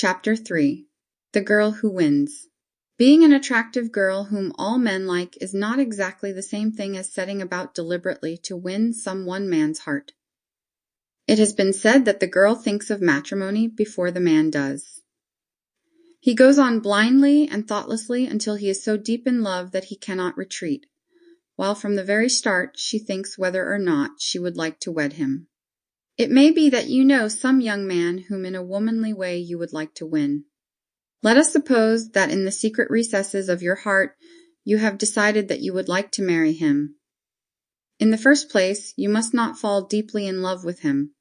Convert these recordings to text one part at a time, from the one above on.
Chapter 3. The Girl Who Wins. Being an attractive girl whom all men like is not exactly the same thing as setting about deliberately to win some one man's heart. It has been said that the girl thinks of matrimony before the man does. He goes on blindly and thoughtlessly until he is so deep in love that he cannot retreat, while from the very start she thinks whether or not she would like to wed him. It may be that you know some young man whom in a womanly way you would like to win. Let us suppose that in the secret recesses of your heart you have decided that you would like to marry him. In the first place, you must not fall deeply in love with him.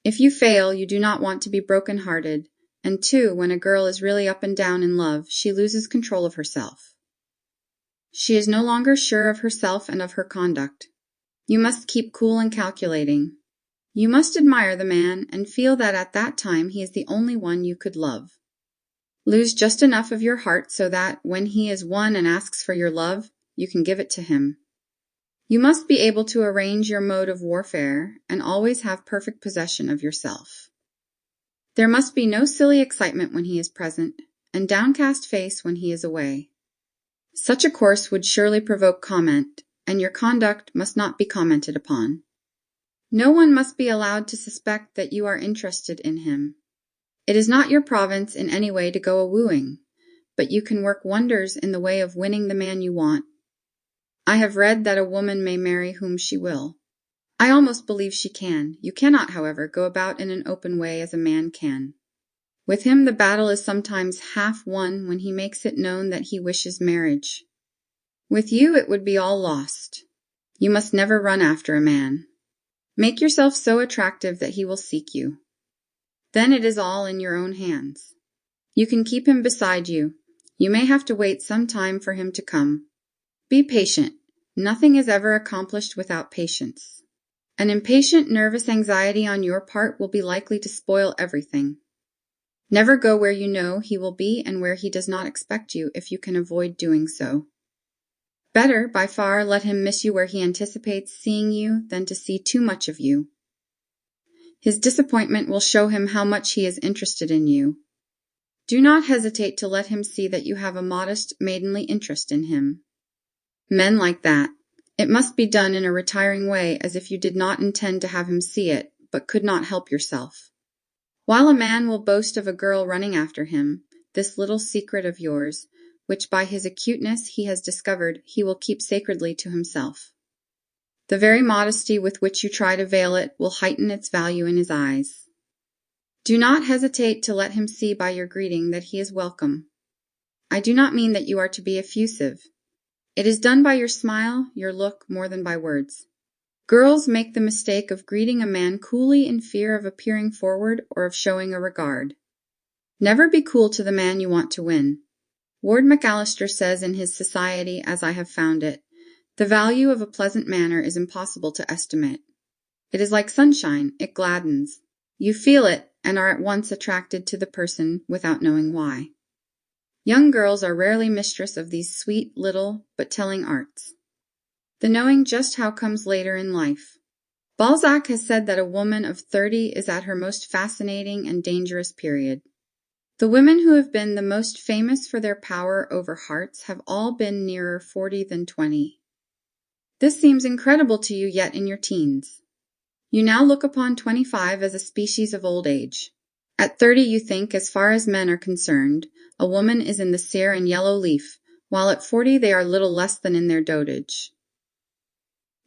If you fail, you do not want to be broken-hearted, and two, when a girl is really up and down in love, she loses control of herself. She is no longer sure of herself and of her conduct. You must keep cool and calculating. You must admire the man and feel that at that time he is the only one you could love. Lose just enough of your heart so that, when he is won and asks for your love, you can give it to him. You must be able to arrange your mode of warfare and always have perfect possession of yourself. There must be no silly excitement when he is present, and downcast face when he is away. Such a course would surely provoke comment, and your conduct must not be commented upon. No one must be allowed to suspect that you are interested in him. It is not your province in any way to go a-wooing, but you can work wonders in the way of winning the man you want. I have read that a woman may marry whom she will. I almost believe she can. You cannot, however, go about in an open way as a man can. With him the battle is sometimes half won when he makes it known that he wishes marriage. With you it would be all lost. You must never run after a man. Make yourself so attractive that he will seek you. Then it is all in your own hands. You can keep him beside you. You may have to wait some time for him to come. Be patient. Nothing is ever accomplished without patience. An impatient, nervous anxiety on your part will be likely to spoil everything. Never go where you know he will be and where he does not expect you if you can avoid doing so. Better, by far, let him miss you where he anticipates seeing you than to see too much of you. His disappointment will show him how much he is interested in you. Do not hesitate to let him see that you have a modest, maidenly interest in him. Men like that. It must be done in a retiring way, as if you did not intend to have him see it, but could not help yourself. While a man will boast of a girl running after him, this little secret of yours, which by his acuteness he has discovered, he will keep sacredly to himself. The very modesty with which you try to veil it will heighten its value in his eyes. Do not hesitate to let him see by your greeting that he is welcome. I do not mean that you are to be effusive. It is done by your smile, your look, more than by words. Girls make the mistake of greeting a man coolly in fear of appearing forward or of showing a regard. Never be cool to the man you want to win. Ward McAllister says in his Society as I Have Found It, the value of a pleasant manner is impossible to estimate. It is like sunshine, it gladdens. You feel it and are at once attracted to the person without knowing why. Young girls are rarely mistress of these sweet, little, but telling arts. The knowing just how comes later in life. Balzac has said that a woman of 30 is at her most fascinating and dangerous period. The women who have been the most famous for their power over hearts have all been nearer 40 than 20. This seems incredible to you yet in your teens. You now look upon 25 as a species of old age. At 30 you think, as far as men are concerned, a woman is in the sere and yellow leaf, while at 40 they are little less than in their dotage.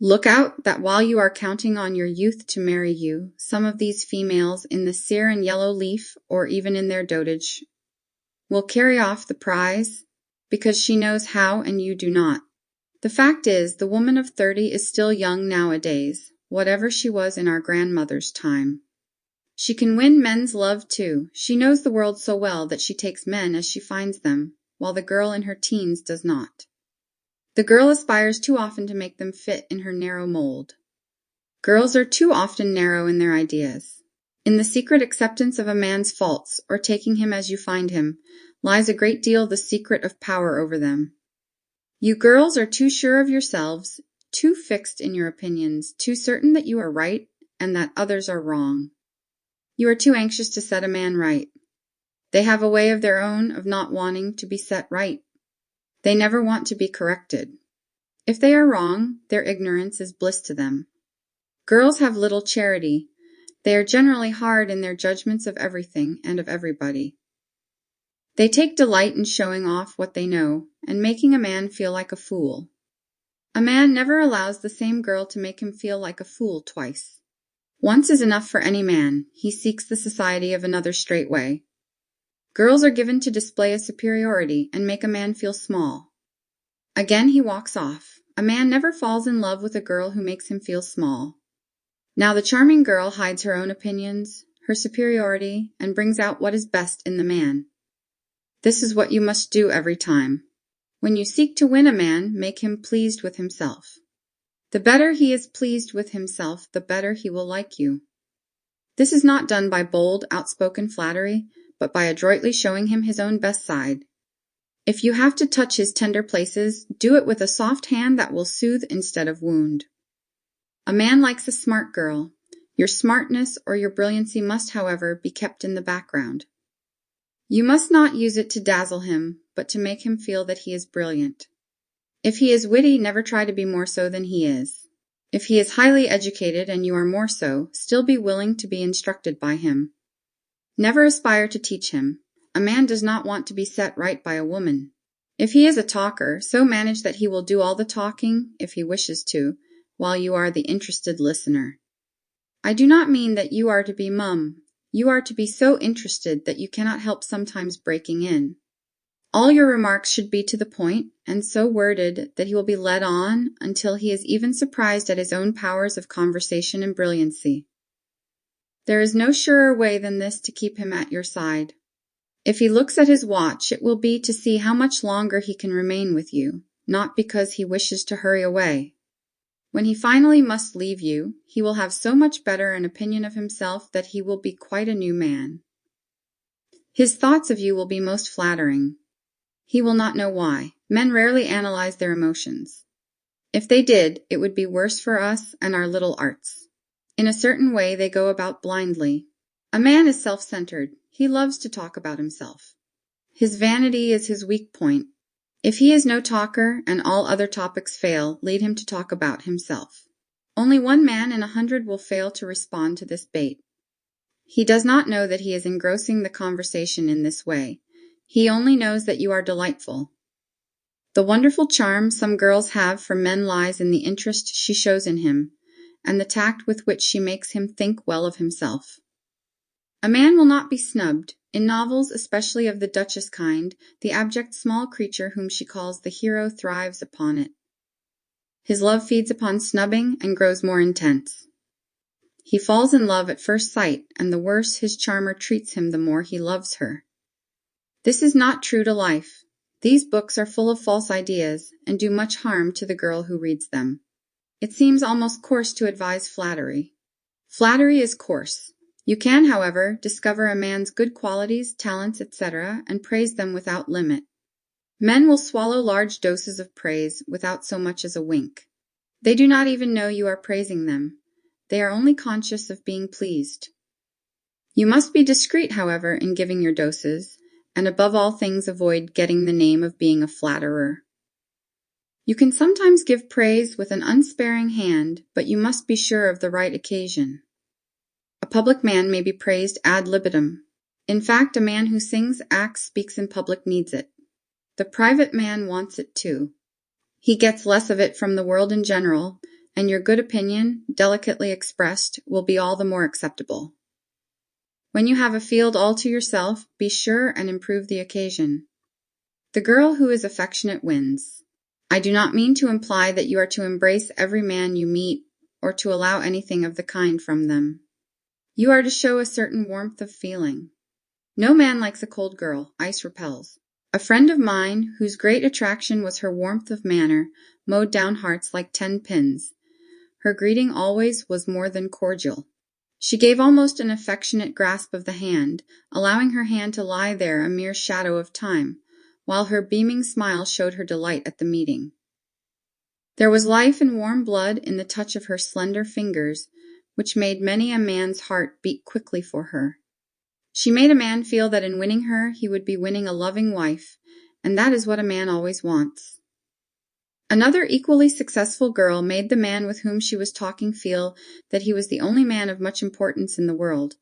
Look out that while you are counting on your youth to marry you, some of these females in the sere and yellow leaf, or even in their dotage, will carry off the prize, because she knows how and you do not. The fact is, the woman of 30 is still young nowadays, whatever she was in our grandmother's time. She can win men's love too. She knows the world so well that she takes men as she finds them, while the girl in her teens does not. The girl aspires too often to make them fit in her narrow mold. Girls are too often narrow in their ideas. In the secret acceptance of a man's faults, or taking him as you find him, lies a great deal the secret of power over them. You girls are too sure of yourselves, too fixed in your opinions, too certain that you are right and that others are wrong. You are too anxious to set a man right. They have a way of their own of not wanting to be set right. They never want to be corrected. If they are wrong, their ignorance is bliss to them. Girls have little charity. They are generally hard in their judgments of everything and of everybody. They take delight in showing off what they know and making a man feel like a fool. A man never allows the same girl to make him feel like a fool twice. Once is enough for any man. He seeks the society of another straightway. Girls are given to display a superiority and make a man feel small. Again he walks off. A man never falls in love with a girl who makes him feel small. Now the charming girl hides her own opinions, her superiority, and brings out what is best in the man. This is what you must do every time. When you seek to win a man, make him pleased with himself. The better he is pleased with himself, the better he will like you. This is not done by bold, outspoken flattery, but by adroitly showing him his own best side. If you have to touch his tender places, do it with a soft hand that will soothe instead of wound. A man likes a smart girl. Your smartness or your brilliancy must, however, be kept in the background. You must not use it to dazzle him, but to make him feel that he is brilliant. If he is witty, never try to be more so than he is. If he is highly educated and you are more so, still be willing to be instructed by him. Never aspire to teach him. A man does not want to be set right by a woman. If he is a talker, so manage that he will do all the talking, if he wishes to, while you are the interested listener. I do not mean that you are to be mum. You are to be so interested that you cannot help sometimes breaking in. All your remarks should be to the point, and so worded that he will be led on until he is even surprised at his own powers of conversation and brilliancy. There is no surer way than this to keep him at your side. If he looks at his watch, it will be to see how much longer he can remain with you, not because he wishes to hurry away. When he finally must leave you, he will have so much better an opinion of himself that he will be quite a new man. His thoughts of you will be most flattering. He will not know why. Men rarely analyze their emotions. If they did, it would be worse for us and our little arts. In a certain way, they go about blindly. A man is self-centered. He loves to talk about himself. His vanity is his weak point. If he is no talker and all other topics fail, lead him to talk about himself. Only one man in 100 will fail to respond to this bait. He does not know that he is engrossing the conversation in this way. He only knows that you are delightful. The wonderful charm some girls have for men lies in the interest she shows in him, and the tact with which she makes him think well of himself. A man will not be snubbed. In novels, especially of the Duchess kind, the abject small creature whom she calls the hero thrives upon it. His love feeds upon snubbing and grows more intense. He falls in love at first sight, and the worse his charmer treats him, the more he loves her. This is not true to life. These books are full of false ideas, and do much harm to the girl who reads them. It seems almost coarse to advise flattery. Flattery is coarse. You can, however, discover a man's good qualities, talents, etc., and praise them without limit. Men will swallow large doses of praise without so much as a wink. They do not even know you are praising them. They are only conscious of being pleased. You must be discreet, however, in giving your doses, and above all things avoid getting the name of being a flatterer. You can sometimes give praise with an unsparing hand, but you must be sure of the right occasion. A public man may be praised ad libitum. In fact, a man who sings, acts, speaks in public needs it. The private man wants it too. He gets less of it from the world in general, and your good opinion, delicately expressed, will be all the more acceptable. When you have a field all to yourself, be sure and improve the occasion. The girl who is affectionate wins. I do not mean to imply that you are to embrace every man you meet, or to allow anything of the kind from them. You are to show a certain warmth of feeling. No man likes a cold girl. Ice repels. A friend of mine, whose great attraction was her warmth of manner, mowed down hearts like 10 pins. Her greeting always was more than cordial. She gave almost an affectionate grasp of the hand, allowing her hand to lie there a mere shadow of time, while her beaming smile showed her delight at the meeting. There was life and warm blood in the touch of her slender fingers, which made many a man's heart beat quickly for her. She made a man feel that in winning her, he would be winning a loving wife, and that is what a man always wants. Another equally successful girl made the man with whom she was talking feel that he was the only man of much importance in the world.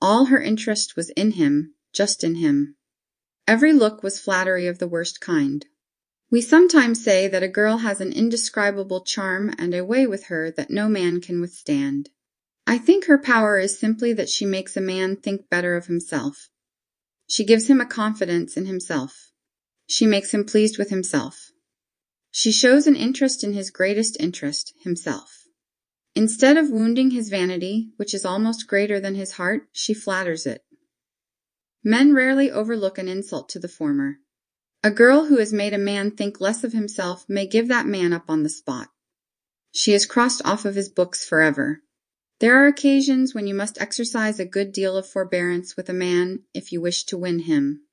All her interest was in him, just in him. Every look was flattery of the worst kind. We sometimes say that a girl has an indescribable charm and a way with her that no man can withstand. I think her power is simply that she makes a man think better of himself. She gives him a confidence in himself. She makes him pleased with himself. She shows an interest in his greatest interest, himself. Instead of wounding his vanity, which is almost greater than his heart, she flatters it. Men rarely overlook an insult to the former. A girl who has made a man think less of himself may give that man up on the spot. She is crossed off of his books forever. There are occasions when you must exercise a good deal of forbearance with a man if you wish to win him.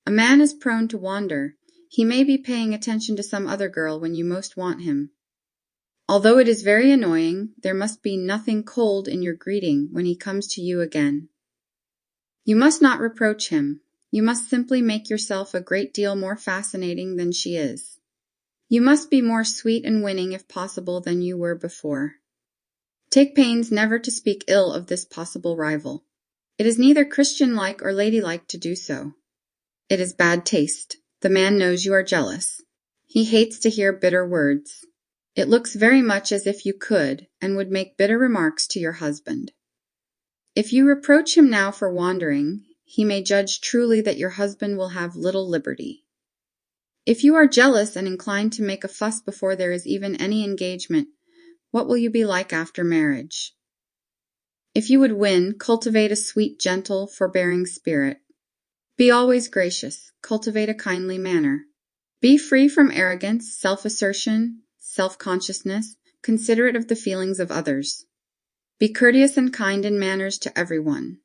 A man is prone to wander. He may be paying attention to some other girl when you most want him. Although it is very annoying, there must be nothing cold in your greeting when he comes to you again. You must not reproach him. You must simply make yourself a great deal more fascinating than she is. You must be more sweet and winning if possible than you were before. Take pains never to speak ill of this possible rival. It is neither Christian-like or ladylike to do so. It is bad taste. The man knows you are jealous. He hates to hear bitter words. It looks very much as if you could and would make bitter remarks to your husband. If you reproach him now for wandering, he may judge truly that your husband will have little liberty. If you are jealous and inclined to make a fuss before there is even any engagement, what will you be like after marriage? If you would win, cultivate a sweet, gentle, forbearing spirit. Be always gracious. Cultivate a kindly manner. Be free from arrogance, self-assertion, self-consciousness, considerate of the feelings of others. Be courteous and kind in manners to everyone.